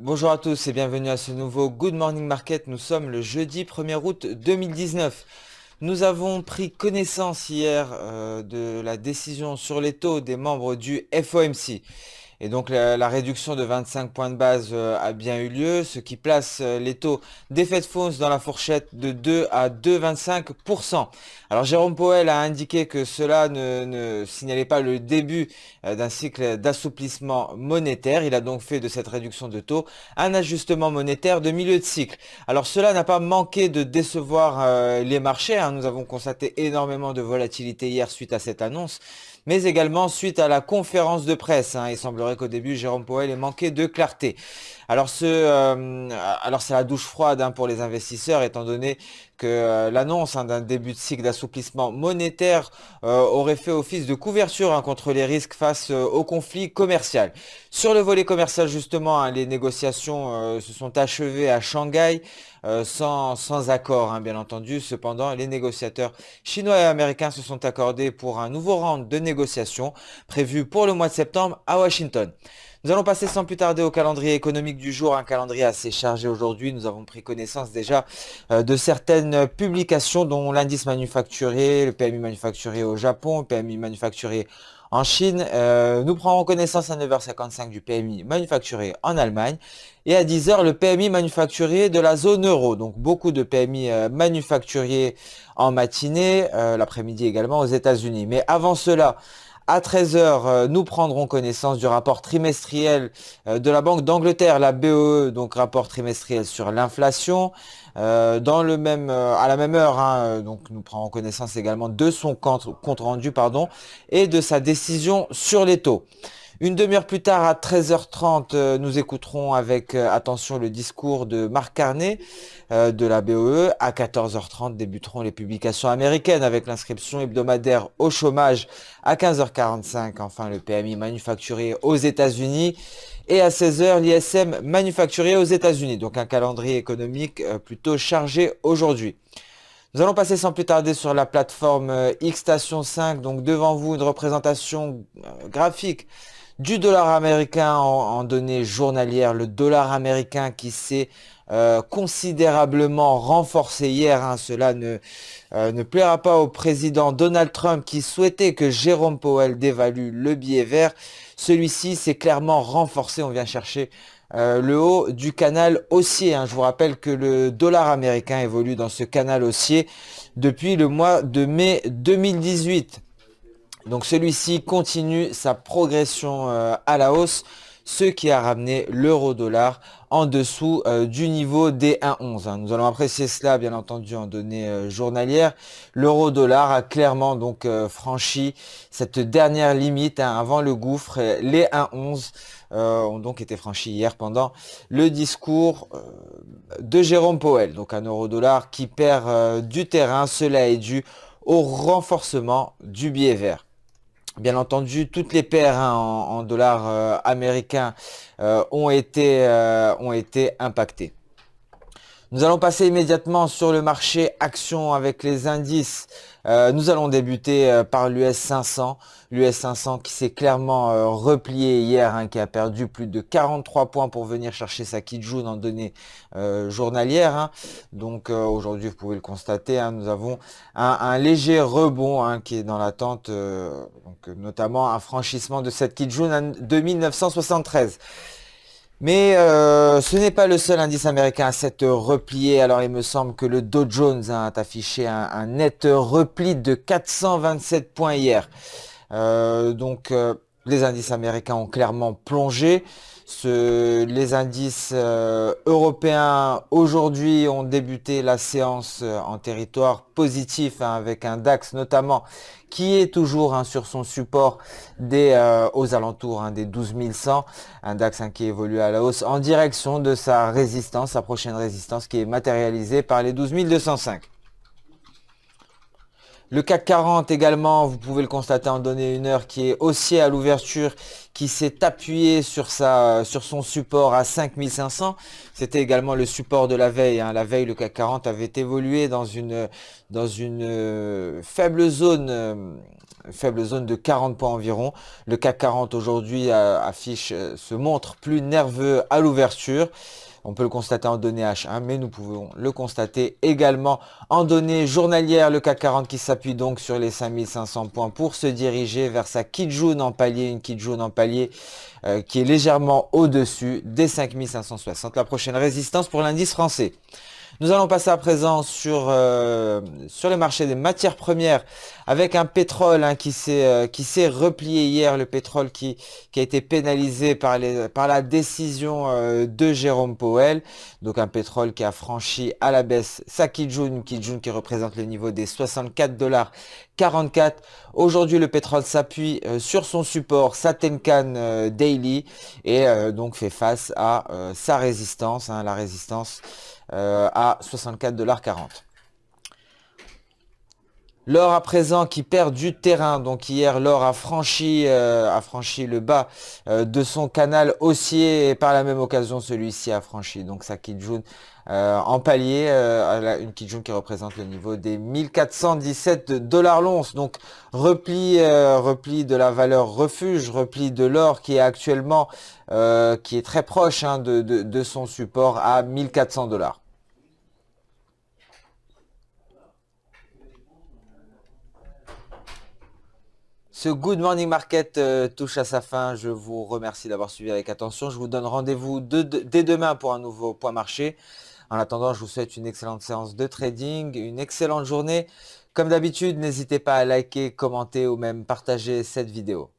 Bonjour à tous et bienvenue à ce nouveau Good Morning Market. Nous sommes le jeudi 1er août 2019. Nous avons pris connaissance hier de la décision sur les taux des membres du FOMC. Et donc la réduction de 25 points de base a bien eu lieu, ce qui place les taux des Fed Funds dans la fourchette de 2 à 2,25%. Alors Jérôme Powell a indiqué que cela ne signalait pas le début d'un cycle d'assouplissement monétaire. Il a donc fait de cette réduction de taux un ajustement monétaire de milieu de cycle. Alors cela n'a pas manqué de décevoir les marchés, hein. Nous avons constaté énormément de volatilité hier suite à cette annonce, mais également suite à la conférence de presse, hein. Il semblerait qu'au début, Jérôme Powell ait manqué de clarté. Alors, c'est la douche froide, hein, pour les investisseurs, étant donné que l'annonce, hein, d'un début de cycle d'assouplissement monétaire aurait fait office de couverture, hein, contre les risques face au conflit commercial. Sur le volet commercial, justement, hein, les négociations se sont achevées à Shanghai sans accord, hein, bien entendu. Cependant, les négociateurs chinois et américains se sont accordés pour un nouveau round de négociations prévu pour le mois de septembre à Washington. Nous allons passer sans plus tarder au calendrier économique du jour, un calendrier assez chargé aujourd'hui. Nous avons pris connaissance déjà de certaines publications, dont l'indice manufacturier, le PMI manufacturier au Japon, le PMI manufacturier en Chine. Nous prendrons connaissance à 9h55 du PMI manufacturier en Allemagne et à 10h le PMI manufacturier de la zone euro. Donc beaucoup de PMI manufacturiers en matinée, l'après-midi également aux États-Unis. Mais avant cela, à 13h, nous prendrons connaissance du rapport trimestriel de la Banque d'Angleterre, la BOE, donc rapport trimestriel sur l'inflation. À la même heure, hein, donc nous prendrons connaissance également de son compte rendu, pardon, et de sa décision sur les taux. Une demi-heure plus tard, à 13h30, nous écouterons avec attention le discours de Marc Carney de la BOE. À 14h30, débuteront les publications américaines avec l'inscription hebdomadaire au chômage. À 15h45, enfin le PMI manufacturier aux États-Unis. Et à 16h, l'ISM manufacturier aux États-Unis. Donc un calendrier économique plutôt chargé aujourd'hui. Nous allons passer sans plus tarder sur la plateforme X-Station 5. Donc devant vous, une représentation graphique du dollar américain en données journalières. Le dollar américain qui s'est considérablement renforcé hier, hein. Cela ne plaira pas au président Donald Trump qui souhaitait que Jérôme Powell dévalue le billet vert. Celui-ci s'est clairement renforcé. On vient chercher le haut du canal haussier, hein. Je vous rappelle que le dollar américain évolue dans ce canal haussier depuis le mois de mai 2018. Donc celui-ci continue sa progression à la hausse, ce qui a ramené l'euro-dollar en dessous du niveau des 1,11, hein. Nous allons apprécier cela bien entendu en données journalières. L'euro-dollar a clairement donc franchi cette dernière limite, hein, avant le gouffre. Les 1,11 ont donc été franchis hier pendant le discours de Jérôme Powell. Donc un euro-dollar qui perd du terrain. Cela est dû au renforcement du billet vert. Bien entendu, toutes les paires, hein, en dollars américains ont été impactées. Nous allons passer immédiatement sur le marché action avec les indices. Nous allons débuter par l'US 500. L'US 500 qui s'est clairement replié hier, hein, qui a perdu plus de 43 points pour venir chercher sa Kijun en données journalières, hein. Donc aujourd'hui, vous pouvez le constater, hein, nous avons un léger rebond, hein, qui est dans l'attente, donc notamment un franchissement de cette Kijun 2973. Mais ce n'est pas le seul indice américain à s'être replié. Alors il me semble que le Dow Jones, hein, a affiché un net repli de 427 points hier. Les indices américains ont clairement plongé. Les indices européens aujourd'hui ont débuté la séance en territoire positif, hein, avec un DAX notamment qui est toujours, hein, sur son support aux alentours, hein, des 12 100. Un DAX, hein, qui évolue à la hausse en direction de sa résistance, sa prochaine résistance qui est matérialisée par les 12 205. Le CAC 40 également, vous pouvez le constater en données 1 heure, qui est haussier à l'ouverture, qui s'est appuyé sur son support à 5500. C'était également le support de la veille, hein. La veille, le CAC 40 avait évolué dans une faible zone de 40 points environ. Le CAC 40 aujourd'hui se montre plus nerveux à l'ouverture. On peut le constater en données H1, mais nous pouvons le constater également en données journalières. Le CAC 40 qui s'appuie donc sur les 5500 points pour se diriger vers sa Kijun en palier, une Kijun en palier qui est légèrement au-dessus des 5560. La prochaine résistance pour l'indice français. Nous allons passer à présent sur les marchés des matières premières avec un pétrole, hein, qui s'est replié hier, le pétrole qui a été pénalisé par la décision de Jérôme Powell. Donc un pétrole qui a franchi à la baisse sa Kijun qui représente le niveau des 64,44 $. Aujourd'hui, le pétrole s'appuie sur son support, sa Tenkan Daily, et donc fait face à sa résistance, hein, la résistance à 64,40 $. L'or à présent qui perd du terrain. Donc hier, l'or a franchi le bas de son canal haussier, et par la même occasion, celui-ci a franchi donc sa Kijun en palier, une Kijun qui représente le niveau des 1417 $ l'once. Donc repli de la valeur refuge, repli de l'or qui est actuellement qui est très proche, hein, de son support à 1400 $. Ce Good Morning Market touche à sa fin. Je vous remercie d'avoir suivi avec attention. Je vous donne rendez-vous dès demain pour un nouveau point marché. En attendant, je vous souhaite une excellente séance de trading, une excellente journée. Comme d'habitude, n'hésitez pas à liker, commenter ou même partager cette vidéo.